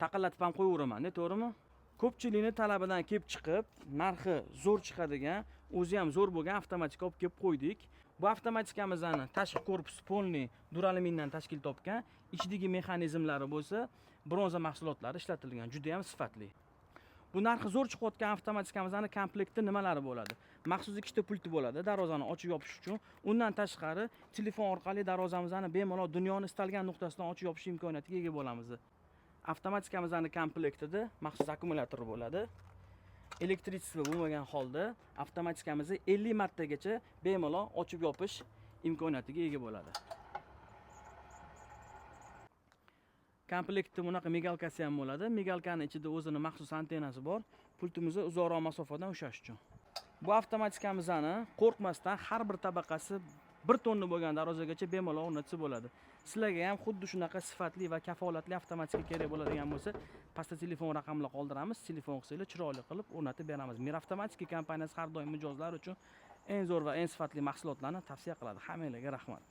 taqillatib ham qo'yaveraman, to'g'rimi? Ko'pchilikning talabidan kelib chiqib, narxi zo'r chiqadigan, o'zi ham zo'r bo'lgan avtomatika olib kelib qo'ydik. Bu avtomatikamizni tashqi korpusi polniy duralumindan tashkil topgan, ichidagi mexanizmlari bo'lsa, bronza mahsulotlari ishlatilgan, juda ham sifatli. Bu narxi zo'r chiqayotgan avtomatikamizni komplekti nimalari bo'ladi? Maxsus ikkita pulti bo'ladi, darvozani ochib yopish uchun. Undan tashqari telefon orqali darvozamizni bemalol dunyoning istalgan nuqtasidan ochib yopish imkoniyatiga ega bo'lamiz. Avtomatikamizni komplektida maxsus akkumulyator bo'ladi. Elektrичество bo'lmagan holda avtomatikamizni 50 martagacha bemalol ochib yopish imkoniyatiga ega bo'ladi. Komplektda bunaqa migalkasi ham bo'ladi. Migalkaning ichida o'zining maxsus antennasi bor. Pultimizni uzoqroq masofadan ushlash uchun. Bu avtomatikamizni qo'rqmasdan har bir tabaqasi 1 tonna bo'lgan darvozagacha bemalol o'rnatsa bo'ladi. Sizlarga ham xuddi shunaqa sifatli va kafolatli avtomatika kerak bo'ladigan bo'lsa, pastda telefon raqamlar qoldiramiz. Telefon qilsanglar chiroyli qilib o'rnatib beramiz. Mir Avtomatika kompaniyasi har doim mijozlar uchun eng zo'r va eng sifatli mahsulotlarni tavsiya qiladi. Hammanglarga rahmat.